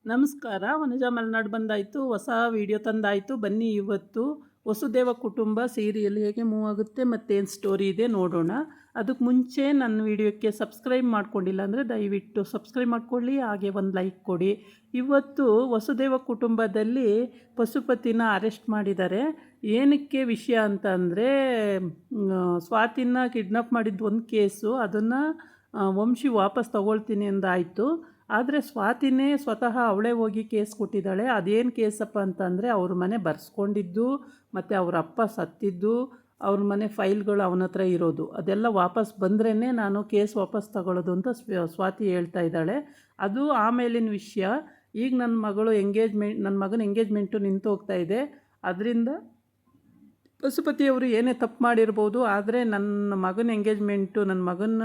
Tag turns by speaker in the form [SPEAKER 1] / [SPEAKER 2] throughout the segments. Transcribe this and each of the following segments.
[SPEAKER 1] ನಮಸ್ಕಾರ. ವನಜಾ ಮಲೆನಾಡು ಬಂದಾಯಿತು. ಹೊಸ ವಿಡಿಯೋ ತಂದಾಯಿತು. ಬನ್ನಿ ಇವತ್ತು ವಸುದೇವ ಕುಟುಂಬ ಸೀರಿಯಲ್ ಹೇಗೆ ಮೂವ್ ಆಗುತ್ತೆ ಮತ್ತೇನು ಸ್ಟೋರಿ ಇದೆ ನೋಡೋಣ. ಅದಕ್ಕೆ ಮುಂಚೆ ನನ್ನ ವಿಡಿಯೋಕ್ಕೆ ಸಬ್ಸ್ಕ್ರೈಬ್ ಮಾಡ್ಕೊಂಡಿಲ್ಲ ಅಂದರೆ ದಯವಿಟ್ಟು ಸಬ್ಸ್ಕ್ರೈಬ್ ಮಾಡ್ಕೊಳ್ಳಿ, ಹಾಗೆ ಒಂದು ಲೈಕ್ ಕೊಡಿ. ಇವತ್ತು ವಸುದೇವ ಕುಟುಂಬದಲ್ಲಿ ಪಶುಪತಿನ ಅರೆಸ್ಟ್ ಮಾಡಿದ್ದಾರೆ. ಏನಕ್ಕೆ ವಿಷಯ ಅಂತ ಅಂದರೆ, ಸ್ವಾತಿನ ಕಿಡ್ನಾಪ್ ಮಾಡಿದ್ದು ಒಂದು ಕೇಸು, ಅದನ್ನು ವಂಶಿ ವಾಪಸ್ ತಗೊಳ್ತೀನಿ ಅಂದಾಯಿತು. ಆದರೆ ಸ್ವಾತಿನೇ ಸ್ವತಃ ಅವಳೇ ಹೋಗಿ ಕೇಸ್ ಕೊಟ್ಟಿದ್ದಾಳೆ. ಅದೇನು ಕೇಸಪ್ಪ ಅಂತಂದರೆ, ಅವ್ರ ಮನೆ ಬರ್ಸ್ಕೊಂಡಿದ್ದು ಮತ್ತು ಅವ್ರ ಅಪ್ಪ ಸತ್ತಿದ್ದು, ಅವ್ರ ಮನೆ ಫೈಲ್ಗಳು ಅವನ ಹತ್ರ ಇರೋದು, ಅದೆಲ್ಲ ವಾಪಸ್ ಬಂದ್ರೇ ನಾನು ಕೇಸ್ ವಾಪಸ್ ತಗೊಳ್ಳೋದು ಅಂತ ಸ್ವಾತಿ ಹೇಳ್ತಾ ಇದ್ದಾಳೆ. ಅದು ಆಮೇಲಿನ ವಿಷಯ. ಈಗ ನನ್ನ ಮಗನ ಎಂಗೇಜ್ಮೆಂಟು ನಿಂತು ಹೋಗ್ತಾ ಇದೆ. ಅದರಿಂದ ಪಶುಪತಿಯವರು ಏನೇ ತಪ್ಪು ಮಾಡಿರ್ಬೋದು, ಆದರೆ ನನ್ನ ಮಗನ ಎಂಗೇಜ್ಮೆಂಟು, ನನ್ನ ಮಗನ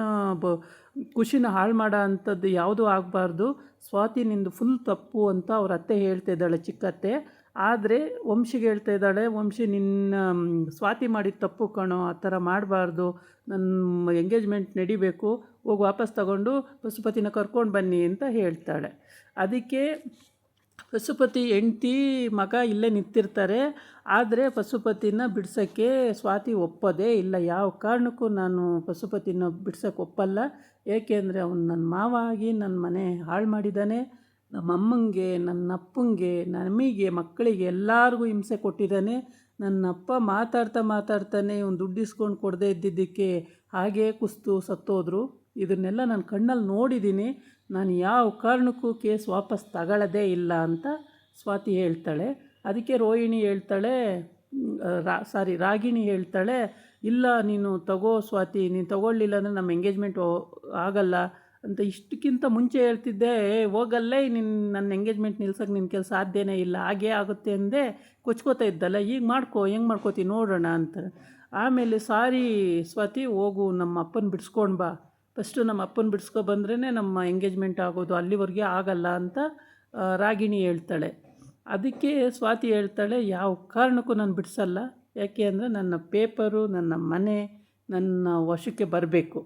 [SPEAKER 1] ಖುಷಿನ ಹಾಳು ಮಾಡೋ ಅಂಥದ್ದು ಯಾವುದೂ ಆಗಬಾರ್ದು. ಸ್ವಾತಿ ನಿಂದು ಫುಲ್ ತಪ್ಪು ಅಂತ ಅವ್ರ ಅತ್ತೆ ಹೇಳ್ತಾ ಇದ್ದಾಳೆ, ಚಿಕ್ಕತ್ತೆ. ಆದರೆ ವಂಶಿಗೆ ಹೇಳ್ತಾ ಇದ್ದಾಳೆ, ವಂಶಿ ನಿನ್ನ ಸ್ವಾತಿ ಮಾಡಿದ ತಪ್ಪು ಕಣೋ, ಆ ಥರ ಮಾಡಬಾರ್ದು, ನನ್ನ ಎಂಗೇಜ್ಮೆಂಟ್ ನಡಿಬೇಕು, ಹೋಗಿ ವಾಪಸ್ ತಗೊಂಡು ಪಶುಪತಿನ ಕರ್ಕೊಂಡು ಬನ್ನಿ ಅಂತ ಹೇಳ್ತಾಳೆ. ಅದಕ್ಕೆ ಪಶುಪತಿ ಹೆಂಡ್ತಿ ಮಗ ಇಲ್ಲೇ ನಿಂತಿರ್ತಾರೆ. ಆದರೆ ಪಶುಪತಿನ ಬಿಡ್ಸೋಕ್ಕೆ ಸ್ವಾತಿ ಒಪ್ಪೋದೇ ಇಲ್ಲ. ಯಾವ ಕಾರಣಕ್ಕೂ ನಾನು ಪಶುಪತಿನ ಬಿಡ್ಸೋಕ್ಕೆ ಒಪ್ಪಲ್ಲ. ಏಕೆಂದರೆ ಅವನು ನನ್ನ ಮಾವ ಆಗಿ ನನ್ನ ಮನೆ ಹಾಳು ಮಾಡಿದ್ದಾನೆ. ನಮ್ಮಮ್ಮಂಗೆ, ನನ್ನ ಅಪ್ಪಂಗೆ, ನಮಗೆ, ಮಕ್ಕಳಿಗೆ ಎಲ್ಲರಿಗೂ ಹಿಂಸೆ ಕೊಟ್ಟಿದ್ದಾನೆ. ನನ್ನಪ್ಪ ಮಾತಾಡ್ತಾನೆ ಇವನು ದುಡ್ಡು ಇಸ್ಕೊಂಡು ಕೊಡದೇ ಇದ್ದಿದ್ದಕ್ಕೆ ಹಾಗೇ ಕುಸ್ತು ಸತ್ತೋದ್ರು. ಇದನ್ನೆಲ್ಲ ನಾನು ಕಣ್ಣಲ್ಲಿ ನೋಡಿದ್ದೀನಿ. ನಾನು ಯಾವ ಕಾರಣಕ್ಕೂ ಕೇಸ್ ವಾಪಸ್ ತಗೊಳ್ಳೋದೇ ಇಲ್ಲ ಅಂತ ಸ್ವಾತಿ ಹೇಳ್ತಾಳೆ. ಅದಕ್ಕೆ ರಾಗಿಣಿ ಹೇಳ್ತಾಳೆ, ಇಲ್ಲ ನೀನು ತಗೋ ಸ್ವಾತಿ, ನೀನು ತಗೊಳ್ಳಿಲ್ಲ ಅಂದರೆ ನಮ್ಮ ಎಂಗೇಜ್ಮೆಂಟ್ ಆಗಲ್ಲ ಅಂತ ಇಷ್ಟಕ್ಕಿಂತ ಮುಂಚೆ ಹೇಳ್ತಿದ್ದೆ. ಹೋಗಲ್ಲೇ ನನ್ನ ಎಂಗೇಜ್ಮೆಂಟ್ ನಿಲ್ಸೋಕ್ಕೆ ನಿನ್ನ ಕೆಲಸ ಸಾಧ್ಯನೇ ಇಲ್ಲ, ಹಾಗೇ ಆಗುತ್ತೆ ಅಂದೆ ಕೊಚ್ಕೋತಾ ಇದ್ದಲ್ಲ, ಈಗ ಹೆಂಗೆ ಮಾಡ್ಕೋತಿ ನೋಡೋಣ ಅಂತಾರೆ. ಆಮೇಲೆ ಸಾರಿ ಸ್ವಾತಿ, ಹೋಗು ನಮ್ಮ ಅಪ್ಪನ ಬಿಡಿಸ್ಕೊಂಡು ಬಾ, ಫಸ್ಟು ನಮ್ಮ ಅಪ್ಪನ ಬಿಡಿಸ್ಕೊಬಂದ್ರೇ ನಮ್ಮ ಎಂಗೇಜ್ಮೆಂಟ್ ಆಗೋದು, ಅಲ್ಲಿವರೆಗೆ ಆಗಲ್ಲ ಅಂತ ರಾಗಿಣಿ ಹೇಳ್ತಾಳೆ. ಅದಕ್ಕೆ ಸ್ವಾತಿ ಹೇಳ್ತಾಳೆ, ಯಾವ ಕಾರಣಕ್ಕೂ ನಾನು ಬಿಡಿಸಲ್ಲ. ಯಾಕೆ ಅಂದರೆ ನನ್ನ ಪೇಪರು, ನನ್ನ ಮನೆ ನನ್ನ ವಶಕ್ಕೆ ಬರಬೇಕು,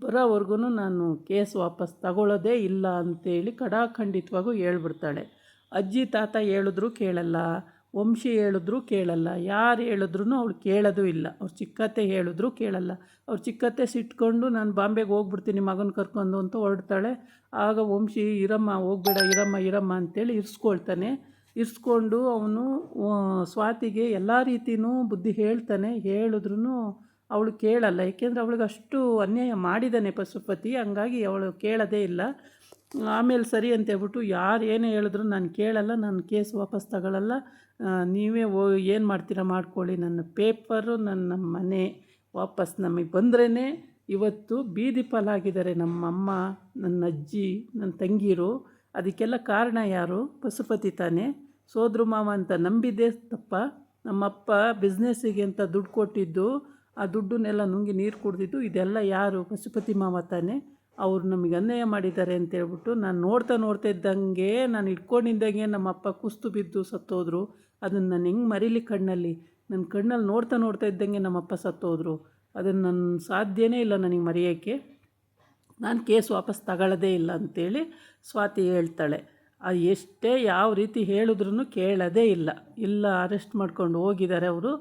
[SPEAKER 1] ಬರೋವರೆಗೂ ನಾನು ಕೇಸ್ ವಾಪಸ್ ತಗೊಳ್ಳೋದೇ ಇಲ್ಲ ಅಂತೇಳಿ ಖಡಾಖಂಡಿತವಾಗೂ ಹೇಳ್ಬಿಡ್ತಾಳೆ. ಅಜ್ಜಿ ತಾತ ಹೇಳಿದ್ರು ಕೇಳಲ್ಲ, ವಂಶಿ ಹೇಳಿದ್ರು ಕೇಳಲ್ಲ, ಯಾರು ಹೇಳಿದ್ರು ಅವಳು ಕೇಳೋದು ಇಲ್ಲ. ಅವ್ರು ಚಿಕ್ಕತ್ತೆ ಹೇಳಿದ್ರು ಕೇಳಲ್ಲ. ಅವ್ರು ಚಿಕ್ಕತ್ತೆ ಸಿಟ್ಕೊಂಡು ನಾನು ಬಾಂಬೆಗೆ ಹೋಗ್ಬಿಡ್ತೀನಿ ಮಗನ ಕರ್ಕೊಂಡು ಅಂತ ಹೊರಡ್ತಾಳೆ. ಆಗ ವಂಶಿ ಇರಮ್ಮ ಹೋಗಬೇಡ, ಇರಮ್ಮ ಅಂತೇಳಿ ಇರಿಸ್ಕೊಳ್ತಾನೆ. ಇರಿಸ್ಕೊಂಡು ಅವನು ಸ್ವಾತಿಗೆ ಎಲ್ಲ ರೀತಿಯೂ ಬುದ್ಧಿ ಹೇಳ್ತಾನೆ. ಹೇಳಿದ್ರೂ ಅವಳು ಕೇಳಲ್ಲ. ಏಕೆಂದರೆ ಅವಳಿಗೆ ಅಷ್ಟು ಅನ್ಯಾಯ ಮಾಡಿದ್ದಾನೆ ಪಶುಪತಿ, ಹಂಗಾಗಿ ಅವಳು ಕೇಳೋದೇ ಇಲ್ಲ. ಆಮೇಲೆ ಸರಿ ಅಂತ ಹೇಳ್ಬಿಟ್ಟು, ಯಾರು ಏನೇ ಹೇಳಿದ್ರು ನಾನು ಕೇಳಲ್ಲ, ನಾನು ಕೇಸ್ ವಾಪಸ್ ತಗೊಳ್ಳಲ್ಲ, ನೀವೇ ಏನು ಮಾಡ್ತೀರಾ ಮಾಡ್ಕೊಳ್ಳಿ, ನನ್ನ ಪೇಪರು ನನ್ನ ಮನೆ ವಾಪಸ್ ನಮಗೆ ಬಂದ್ರೇ ಇವತ್ತು ಬೀದಿ ಪಾಲಾಗಿದ್ದಾರೆ ನಮ್ಮಮ್ಮ, ನನ್ನ ಅಜ್ಜಿ, ನನ್ನ ತಂಗೀರು. ಅದಕ್ಕೆಲ್ಲ ಕಾರಣ ಯಾರು? ಪಶುಪತಿ ತಾನೇ. ಸೋದ್ರ ಮಾವ ಅಂತ ನಂಬಿದ್ದೇ ತಪ್ಪ. ನಮ್ಮಪ್ಪ ಬಿಸ್ನೆಸ್ಸಿಗೆ ಅಂತ ದುಡ್ಡು ಕೊಟ್ಟಿದ್ದು, ಆ ದುಡ್ಡನ್ನೆಲ್ಲ ನುಂಗಿ ನೀರು ಕುಡ್ದಿದ್ದು, ಇದೆಲ್ಲ ಯಾರು? ಪಶುಪತಿ ಮಾವ ತಾನೇ. ಅವ್ರು ನಮಗೆ ಅನ್ಯಾಯ ಮಾಡಿದ್ದಾರೆ ಅಂತೇಳ್ಬಿಟ್ಟು ನಾನು ನೋಡ್ತಾ ಇದ್ದಂಗೆ, ನಾನು ಇಟ್ಕೊಂಡಿದ್ದಂಗೆ ನಮ್ಮಪ್ಪ ಕುಸ್ತು ಬಿದ್ದು ಸತ್ತೋದ್ರು. ಅದನ್ನು ನಾನು ಹೆಂಗೆ ಮರೀಲಿ ಕಣ್ಣಲ್ಲಿ? ನನ್ನ ಕಣ್ಣಲ್ಲಿ ನೋಡ್ತಾ ಇದ್ದಂಗೆ ನಮ್ಮಪ್ಪ ಸತ್ತೋದ್ರು. ಅದನ್ನು ನನ್ನ ಸಾಧ್ಯನೇ ಇಲ್ಲ ನನಗೆ ಮರೆಯೋಕ್ಕೆ. ನಾನು ಕೇಸ್ ವಾಪಸ್ ತಗೊಳ್ಳೋದೇ ಇಲ್ಲ ಅಂತೇಳಿ ಸ್ವಾತಿ ಹೇಳ್ತಾಳೆ. ಎಷ್ಟೇ ಯಾವ ರೀತಿ ಹೇಳಿದ್ರೂ ಕೇಳೋದೇ ಇಲ್ಲ. ಅರೆಸ್ಟ್ ಮಾಡ್ಕೊಂಡು ಹೋಗಿದ್ದಾರೆ ಅವರು,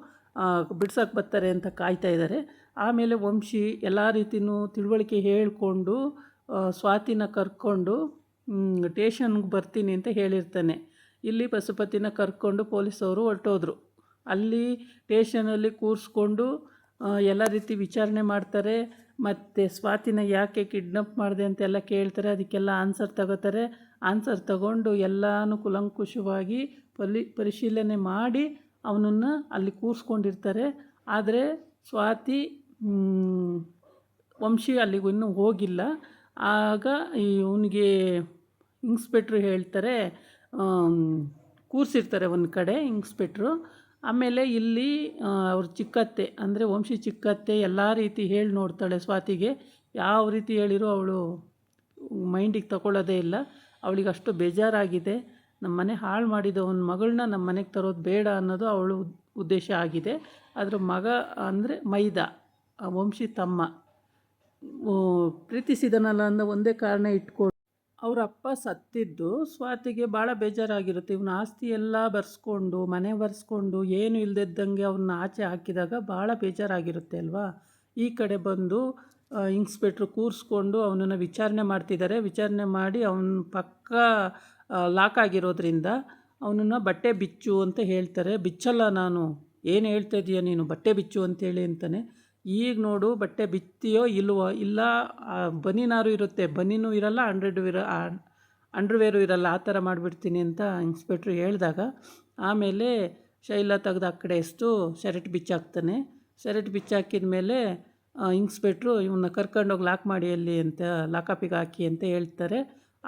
[SPEAKER 1] ಬಿಡ್ಸೋಕ್ಕೆ ಬರ್ತಾರೆ ಅಂತ ಕಾಯ್ತಾ ಇದ್ದಾರೆ. ಆಮೇಲೆ ವಂಶಿ ಎಲ್ಲ ರೀತಿಯೂ ತಿಳುವಳಿಕೆ ಹೇಳಿಕೊಂಡು ಸ್ವಾತಿನ ಕರ್ಕೊಂಡು ಟೇಷನ್ಗೆ ಬರ್ತೀನಿ ಅಂತ ಹೇಳಿರ್ತಾನೆ. ಇಲ್ಲಿ ಪಶುಪತಿನ ಕರ್ಕೊಂಡು ಪೊಲೀಸವರು ಹೊರಟೋದ್ರು. ಅಲ್ಲಿ ಟೇಷನಲ್ಲಿ ಕೂರಿಸ್ಕೊಂಡು ಎಲ್ಲ ರೀತಿ ವಿಚಾರಣೆ ಮಾಡ್ತಾರೆ. ಮತ್ತು ಸ್ವಾತಿನ ಯಾಕೆ ಕಿಡ್ನಾಪ್ ಮಾಡಿದೆ ಅಂತೆಲ್ಲ ಕೇಳ್ತಾರೆ. ಅದಕ್ಕೆಲ್ಲ ಆನ್ಸರ್ ತಗೋತಾರೆ. ಆನ್ಸರ್ ತಗೊಂಡು ಎಲ್ಲನೂ ಕೂಲಂಕುಷವಾಗಿ ಪರಿಶೀಲನೆ ಮಾಡಿ ಅವನನ್ನು ಅಲ್ಲಿ ಕೂರಿಸ್ಕೊಂಡಿರ್ತಾರೆ. ಆದರೆ ಸ್ವಾತಿ, ವಂಶಿ ಅಲ್ಲಿಗೂ ಇನ್ನೂ ಹೋಗಿಲ್ಲ. ಆಗ ಇವನಿಗೆ ಇನ್ಸ್ಪೆಕ್ಟ್ರು ಹೇಳ್ತಾರೆ, ಕೂರಿಸಿರ್ತಾರೆ ಒಂದು ಕಡೆ ಇನ್ಸ್ಪೆಕ್ಟ್ರು. ಆಮೇಲೆ ಇಲ್ಲಿ ಅವ್ರ ಚಿಕ್ಕತ್ತೆ ಅಂದರೆ ವಂಶಿ ಚಿಕ್ಕತ್ತೆ ಎಲ್ಲ ರೀತಿ ಹೇಳಿ ನೋಡ್ತಾಳೆ ಸ್ವಾತಿಗೆ. ಯಾವ ರೀತಿ ಹೇಳಿರೋ ಅವಳು ಮೈಂಡಿಗೆ ತಗೊಳ್ಳೋದೇ ಇಲ್ಲ. ಅವಳಿಗೆ ಅಷ್ಟು ಬೇಜಾರಾಗಿದೆ. ನಮ್ಮ ಮನೆ ಹಾಳು ಮಾಡಿದ ಒಂದು ಮಗಳನ್ನ ನಮ್ಮ ಮನೆಗೆ ತರೋದು ಬೇಡ ಅನ್ನೋದು ಅವಳು ಉದ್ದೇಶ ಆಗಿದೆ. ಅದರ ಮಗ ಅಂದರೆ ಮೈದ, ವಂಶಿ ತಮ್ಮ, ಪ್ರೀತಿಸಿದನಲ್ಲ ಅನ್ನೋ ಒಂದೇ ಕಾರಣ ಇಟ್ಕೊಂಡು ಅವ್ರ ಅಪ್ಪ ಸತ್ತಿದ್ದು ಸ್ವಾತಿಗೆ ಭಾಳ ಬೇಜಾರಾಗಿರುತ್ತೆ. ಇವನ ಆಸ್ತಿ ಎಲ್ಲ ಬರ್ಸ್ಕೊಂಡು, ಮನೆ ಬರ್ಸ್ಕೊಂಡು, ಏನು ಇಲ್ದಿದ್ದಂಗೆ ಅವ್ರನ್ನ ಆಚೆ ಹಾಕಿದಾಗ ಭಾಳ ಬೇಜಾರಾಗಿರುತ್ತೆ ಅಲ್ವಾ? ಈ ಕಡೆ ಬಂದು ಇನ್ಸ್ಪೆಕ್ಟ್ರು ಕೂರಿಸ್ಕೊಂಡು ಅವನನ್ನು ವಿಚಾರಣೆ ಮಾಡ್ತಿದ್ದಾರೆ. ವಿಚಾರಣೆ ಮಾಡಿ ಅವನ ಪಕ್ಕ ಲಾಕ್ ಆಗಿರೋದ್ರಿಂದ ಅವನನ್ನು ಬಟ್ಟೆ ಬಿಚ್ಚು ಅಂತ ಹೇಳ್ತಾರೆ. ಬಿಚ್ಚಲ್ಲ ನಾನು, ಏನು ಹೇಳ್ತಾ ಇದೀಯ ನೀನು, ಬಟ್ಟೆ ಬಿಚ್ಚು ಅಂತೇಳಿ ಅಂತಾನೆ. ಈಗ ನೋಡು ಬಟ್ಟೆ ಬಿತ್ತೀಯೋ ಇಲ್ವೋ, ಇಲ್ಲ ಬನೀನಾರು ಇರುತ್ತೆ, ಬನೀನೂ ಇರಲ್ಲ, ಅಂಡರ್ವೇರು ಇರಲ್ಲ, ಆ ಥರ ಮಾಡಿಬಿಡ್ತೀನಿ ಅಂತ ಇನ್ಸ್ಪೆಕ್ಟ್ರು ಹೇಳಿದಾಗ ಆಮೇಲೆ ಶೈಲ ತೆಗೆದು ಆ ಕಡೆ ಎಷ್ಟು ಶರ್ಟ್ ಬಿಚ್ಚಾಕ್ತಾನೆ. ಶರ್ಟ್ ಬಿಚ್ಚಾಕಿದ ಮೇಲೆ ಇನ್ಸ್ಪೆಕ್ಟ್ರು ಇವನ್ನ ಕರ್ಕೊಂಡೋಗಿ ಲಾಕ್ ಮಾಡಿ ಅಲ್ಲಿ ಅಂತ ಲಾಕಪಿಗೆ ಹಾಕಿ ಅಂತ ಹೇಳ್ತಾರೆ.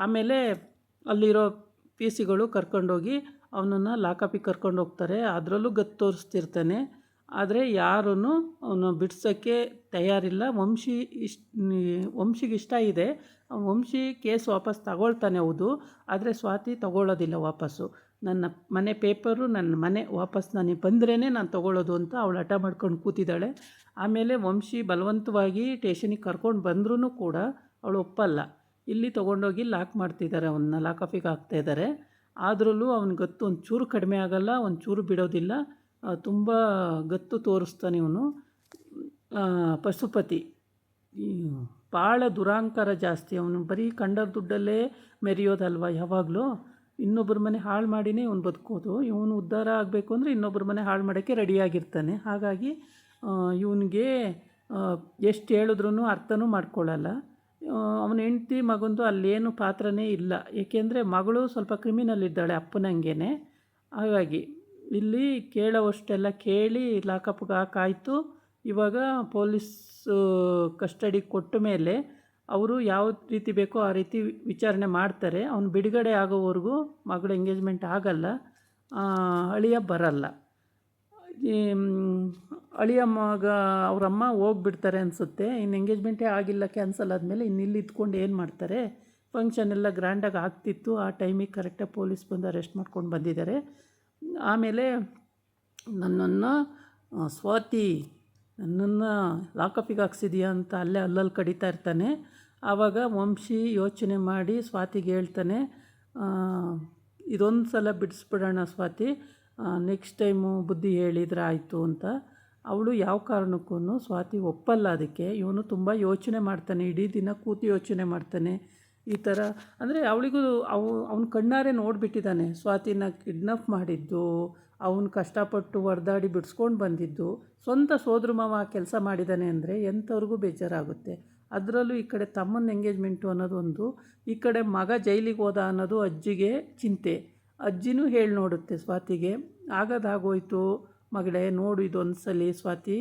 [SPEAKER 1] ಆಮೇಲೆ ಅಲ್ಲಿರೋ ಪಿ ಸಿಗಳು ಕರ್ಕೊಂಡೋಗಿ ಅವನನ್ನು ಲಾಕಪಿಗೆ ಕರ್ಕೊಂಡು ಹೋಗ್ತಾರೆ. ಅದರಲ್ಲೂ ಗತ್ತು ತೋರಿಸ್ತಿರ್ತಾನೆ. ಆದರೆ ಯಾರೂ ಅವನು ಬಿಡ್ಸೋಕ್ಕೆ ತಯಾರಿಲ್ಲ. ವಂಶಿಗೆ ಇಷ್ಟ ಇದೆ. ವಂಶಿ ಕೇಸ್ ವಾಪಸ್ ತಗೊಳ್ತಾನೆ, ಹೌದು, ಆದರೆ ಸ್ವಾತಿ ತಗೊಳ್ಳೋದಿಲ್ಲ ವಾಪಸ್ಸು. ನನ್ನ ಮನೆ ಪೇಪರು, ನನ್ನ ಮನೆ ವಾಪಸ್ ನನಗೆ ಬಂದ್ರೇ ನಾನು ತೊಗೊಳ್ಳೋದು ಅಂತ ಅವಳು ಹಠ ಮಾಡ್ಕೊಂಡು ಕೂತಿದ್ದಾಳೆ. ಆಮೇಲೆ ವಂಶಿ ಬಲವಂತವಾಗಿ ಸ್ಟೇಷನಿಗೆ ಕರ್ಕೊಂಡು ಬಂದ್ರೂ ಕೂಡ ಅವಳು ಒಪ್ಪಲ್ಲ. ಇಲ್ಲಿ ತೊಗೊಂಡೋಗಿ ಲಾಕ್ ಮಾಡ್ತಿದ್ದಾರೆ, ಅವನ್ನ ಲಾಕಫಿಗೆ ಹಾಕ್ತಾಯಿದ್ದಾರೆ. ಆದ್ರೂ ಅವನ ಗತ್ತು ಒಂಚೂರು ಕಡಿಮೆ ಆಗೋಲ್ಲ, ಒಂಚೂರು ಬಿಡೋದಿಲ್ಲ. ತುಂಬ ಗತ್ತು ತೋರಿಸ್ತಾನೆ ಇವನು. ಪಶುಪತಿ ಭಾಳ ದುರಾಂಕಾರ ಜಾಸ್ತಿ. ಅವನು ಬರೀ ಕಂಡರ ದುಡ್ಡಲ್ಲೇ ಮೆರೆಯೋದಲ್ವ ಯಾವಾಗಲೂ. ಇನ್ನೊಬ್ಬರ ಮನೆ ಹಾಳು ಮಾಡಿನೇ ಇವನು ಬದುಕೋದು. ಇವನು ಉದ್ಧಾರ ಆಗಬೇಕು ಅಂದರೆ ಇನ್ನೊಬ್ಬರ ಮನೆ ಹಾಳು ಮಾಡೋಕ್ಕೆ ರೆಡಿಯಾಗಿರ್ತಾನೆ. ಹಾಗಾಗಿ ಇವನಿಗೆ ಎಷ್ಟು ಹೇಳಿದ್ರೂ ಅರ್ಥನೂ ಮಾಡ್ಕೊಳ್ಳಲ್ಲ. ಅವನ ಹೆಂಡ್ತಿ ಮಗಂದು ಅಲ್ಲೇನು ಪಾತ್ರನೇ ಇಲ್ಲ. ಏಕೆಂದರೆ ಮಗಳು ಸ್ವಲ್ಪ ಕ್ರಿಮಿನಲ್ ಇದ್ದಾಳೆ ಅಪ್ಪನಂಗೆ. ಹಾಗಾಗಿ ಇಲ್ಲಿ ಕೇಳೋವಷ್ಟೆಲ್ಲ ಕೇಳಿ ಲಾಕಪ್ಗೆ ಹಾಕಾಯಿತು. ಇವಾಗ ಪೊಲೀಸ್ ಕಸ್ಟಡಿಗೆ ಕೊಟ್ಟ ಮೇಲೆ ಅವರು ಯಾವ ರೀತಿ ಬೇಕೋ ಆ ರೀತಿ ವಿಚಾರಣೆ ಮಾಡ್ತಾರೆ. ಅವನು ಬಿಡುಗಡೆ ಆಗೋವರೆಗೂ ಮಗಳ ಎಂಗೇಜ್ಮೆಂಟ್ ಆಗಲ್ಲ, ಅಳಿಯ ಬರಲ್ಲ. ಅಳಿಯ ಮಗ ಅವರಮ್ಮ ಹೋಗ್ಬಿಡ್ತಾರೆ ಅನಿಸುತ್ತೆ. ಇನ್ನು ಎಂಗೇಜ್ಮೆಂಟೇ ಆಗಿಲ್ಲ, ಕ್ಯಾನ್ಸಲ್ ಆದಮೇಲೆ ಇಲ್ಲಿ ಇದ್ಕೊಂಡು ಏನು ಮಾಡ್ತಾರೆ. ಫಂಕ್ಷನ್ ಎಲ್ಲ ಗ್ರ್ಯಾಂಡಾಗಿ ಆಗ್ತಿತ್ತು. ಆ ಟೈಮಿಗೆ ಕರೆಕ್ಟಾಗಿ ಪೊಲೀಸ್ ಬಂದು ಅರೆಸ್ಟ್ ಮಾಡ್ಕೊಂಡು ಬಂದಿದ್ದಾರೆ. ಆಮೇಲೆ ನನ್ನನ್ನು ಸ್ವಾತಿ ನನ್ನನ್ನು ಲಾಕಪಿಗೆ ಹಾಕ್ಸಿದೀಯಾ ಅಂತ ಅಲ್ಲಲ್ಲಿ ಕಡಿತಾ ಇರ್ತಾನೆ. ಆವಾಗ ವಂಶಿ ಯೋಚನೆ ಮಾಡಿ ಸ್ವಾತಿಗೆ ಹೇಳ್ತಾನೆ, ಇದೊಂದು ಸಲ ಬಿಡಿಸ್ಬಿಡೋಣ ಸ್ವಾತಿ, ನೆಕ್ಸ್ಟ್ ಟೈಮು ಬುದ್ಧಿ ಹೇಳಿದ್ರೆ ಆಯಿತು ಅಂತ. ಅವಳು ಯಾವ ಕಾರಣಕ್ಕೂ ಸ್ವಾತಿ ಒಪ್ಪಲ್ಲ ಅದಕ್ಕೆ. ಇವನು ತುಂಬ ಯೋಚನೆ ಮಾಡ್ತಾನೆ, ಇಡೀ ದಿನ ಕೂತು ಯೋಚನೆ ಮಾಡ್ತಾನೆ. ಈ ಥರ ಅಂದರೆ ಅವಳಿಗೂ ಅವನ ಕಣ್ಣಾರೆ ನೋಡಿಬಿಟ್ಟಿದ್ದಾನೆ. ಸ್ವಾತಿನ ಕಿಡ್ನಾಪ್ ಮಾಡಿದ್ದು, ಅವನು ಕಷ್ಟಪಟ್ಟು ಹೊಡೆದಾಡಿ ಬಿಡಿಸ್ಕೊಂಡು ಬಂದಿದ್ದು, ಸ್ವಂತ ಸೋದರ ಮಾವ ಕೆಲಸ ಮಾಡಿದ್ದಾನೆ ಅಂದರೆ ಎಂಥವ್ರಿಗೂ ಬೇಜಾರಾಗುತ್ತೆ. ಅದರಲ್ಲೂ ಈ ಕಡೆ ತಮ್ಮನ ಎಂಗೇಜ್ಮೆಂಟು ಅನ್ನೋದೊಂದು, ಈ ಕಡೆ ಮಗ ಜೈಲಿಗೆ ಹೋದ ಅನ್ನೋದು ಅಜ್ಜಿಗೆ ಚಿಂತೆ. ಅಜ್ಜಿನೂ ಹೇಳಿ ನೋಡುತ್ತೆ ಸ್ವಾತಿಗೆ, ಆಗೋದಾಗೋಯ್ತು ಮಗಳೇ, ನೋಡು ಇದೊಂದು ಸಲ ಸ್ವಾತಿ,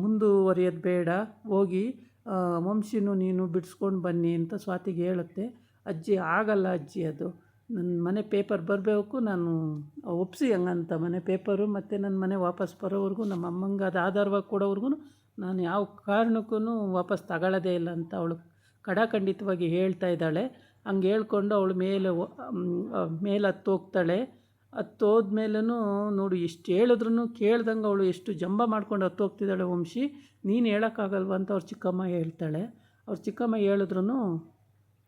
[SPEAKER 1] ಮುಂದುವರಿಯೋದು ಬೇಡ, ಹೋಗಿ ವಂಶಿನೂ ನೀನು ಬಿಡಿಸ್ಕೊಂಡು ಬನ್ನಿ ಅಂತ ಸ್ವಾತಿಗೆ ಹೇಳುತ್ತೆ. ಅಜ್ಜಿ ಆಗಲ್ಲ ಅಜ್ಜಿ, ಅದು ನನ್ನ ಮನೆ ಪೇಪರ್ ಬರಬೇಕು, ನಾನು ಒಪ್ಪಿಸಿ ಹಂಗಂತ ಮನೆ ಪೇಪರು ಮತ್ತು ನನ್ನ ಮನೆ ವಾಪಸ್ ಬರೋವರೆಗೂ, ನಮ್ಮ ಅಮ್ಮಂಗೆ ಅದು ಆಧಾರವಾಗಿ ಕೊಡೋವರೆಗೂ ನಾನು ಯಾವ ಕಾರಣಕ್ಕೂ ವಾಪಸ್ ತಗೊಳ್ಳೋದೇ ಇಲ್ಲ ಅಂತ ಅವಳು ಖಡಾಖಂಡಿತವಾಗಿ ಹೇಳ್ತಾ ಇದ್ದಾಳೆ. ಹಂಗೆ ಹೇಳ್ಕೊಂಡು ಅವಳು ಮೇಲೆ ಹತ್ತೋಗ್ತಾಳೆ. ಹತ್ತೋದ್ಮೇಲೂ ನೋಡು, ಎಷ್ಟು ಹೇಳಿದ್ರೂ ಕೇಳ್ದಂಗೆ ಅವಳು ಎಷ್ಟು ಜಂಬ ಮಾಡ್ಕೊಂಡು ಹತ್ತೋಗ್ತಿದ್ದಾಳೆ. ವಂಶಿ, ನೀನು ಹೇಳೋಕ್ಕಾಗಲ್ವ ಅಂತ ಅವ್ರ ಚಿಕ್ಕಮ್ಮ ಹೇಳ್ತಾಳೆ. ಅವ್ರ ಚಿಕ್ಕಮ್ಮ ಹೇಳಿದ್ರೂ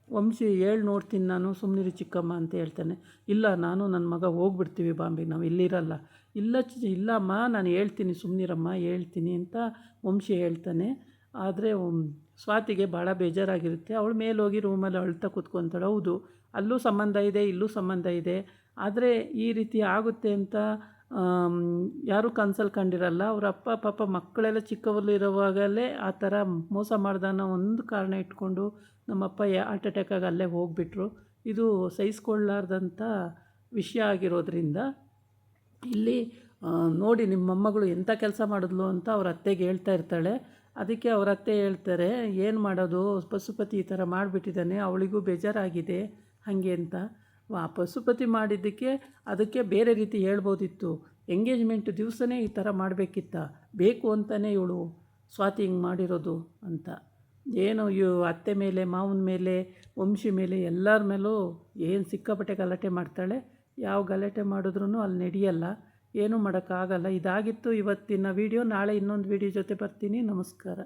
[SPEAKER 1] ವಂಶಿ ಹೇಳಿ ನೋಡ್ತೀನಿ ನಾನು, ಸುಮ್ಮನಿರು ಚಿಕ್ಕಮ್ಮ ಅಂತ ಹೇಳ್ತಾನೆ. ಇಲ್ಲ, ನಾನು ನನ್ನ ಮಗ ಹೋಗ್ಬಿಡ್ತೀವಿ ಬಾಂಬೆಗೆ, ನಾವು ಇಲ್ಲಿರಲ್ಲ. ಇಲ್ಲಮ್ಮ ನಾನು ಹೇಳ್ತೀನಿ, ಸುಮ್ಮನಿರಮ್ಮ ಹೇಳ್ತೀನಿ ಅಂತ ವಂಶಿ ಹೇಳ್ತಾನೆ. ಆದರೆ ಸ್ವಾತಿಗೆ ಭಾಳ ಬೇಜಾರಾಗಿರುತ್ತೆ. ಅವಳು ಮೇಲೋಗಿ ರೂಮಲ್ಲಿ ಅಳ್ತಾ ಕೂತ್ಕೊತಾಳೆ. ಹೌದು, ಅಲ್ಲೂ ಸಂಬಂಧ ಇದೆ, ಇಲ್ಲೂ ಸಂಬಂಧ ಇದೆ, ಆದರೆ ಈ ರೀತಿ ಆಗುತ್ತೆ ಅಂತ ಯಾರೂ ಕನ್ಸಲ್ಲಿ ಕಂಡಿರಲ್ಲ. ಅವರ ಅಪ್ಪ ಪಾಪ ಮಕ್ಕಳೆಲ್ಲ ಚಿಕ್ಕವರಿರುವಾಗಲೇ ಆ ಥರ ಮೋಸ ಮಾಡ್ದಾನ ಒಂದು ಕಾರಣ ಇಟ್ಕೊಂಡು ನಮ್ಮಪ್ಪ ಹಾರ್ಟ್ ಅಟ್ಯಾಕಾಗಿ ಅಲ್ಲೇ ಹೋಗಿಬಿಟ್ರು. ಇದು ಸಹಿಸ್ಕೊಳ್ಳಾರ್ದಂಥ ವಿಷಯ ಆಗಿರೋದ್ರಿಂದ ಇಲ್ಲಿ ನೋಡಿ ನಿಮ್ಮ ಮೊಮ್ಮಗಳು ಎಂಥ ಕೆಲಸ ಮಾಡಿದ್ಲು ಅಂತ ಅವ್ರ ಅತ್ತೆಗೆ ಹೇಳ್ತಾ ಇರ್ತಾಳೆ. ಅದಕ್ಕೆ ಅವ್ರ ಅತ್ತೆ ಹೇಳ್ತಾರೆ, ಏನು ಮಾಡೋದು, ಪಶುಪತಿ ಈ ಥರ ಮಾಡಿಬಿಟ್ಟಿದ್ದಾನೆ, ಅವಳಿಗೂ ಬೇಜಾರಾಗಿದೆ ಹಾಗೆ ಅಂತ. ಪಶುಪತಿ ಮಾಡಿದ್ದಕ್ಕೆ ಅದಕ್ಕೆ ಬೇರೆ ರೀತಿ ಹೇಳ್ಬೋದಿತ್ತು. ಎಂಗೇಜ್ಮೆಂಟ್ ದಿವಸನೇ ಈ ಥರ ಮಾಡಬೇಕಿತ್ತ, ಬೇಕು ಅಂತಲೇ ಇವಳು ಸ್ವಾತಿ ಹಿಂಗೆ ಮಾಡಿರೋದು ಅಂತ. ಏನೋ ಅತ್ತೆ ಮೇಲೆ, ಮಾವನ ಮೇಲೆ, ವಂಶಿ ಮೇಲೆ, ಎಲ್ಲರ ಮೇಲೂ ಏನು ಸಿಕ್ಕಾಪಟ್ಟೆ ಗಲಾಟೆ ಮಾಡ್ತಾಳೆ. ಯಾವ ಗಲಾಟೆ ಮಾಡಿದ್ರೂ ಅಲ್ಲಿ ನಡೆಯಲ್ಲ, ಏನೂ ಮಾಡೋಕ್ಕಾಗಲ್ಲ. ಇದಾಗಿತ್ತು ಇವತ್ತಿನ ವೀಡಿಯೋ. ನಾಳೆ ಇನ್ನೊಂದು ವೀಡಿಯೋ ಜೊತೆ ಬರ್ತೀನಿ. ನಮಸ್ಕಾರ.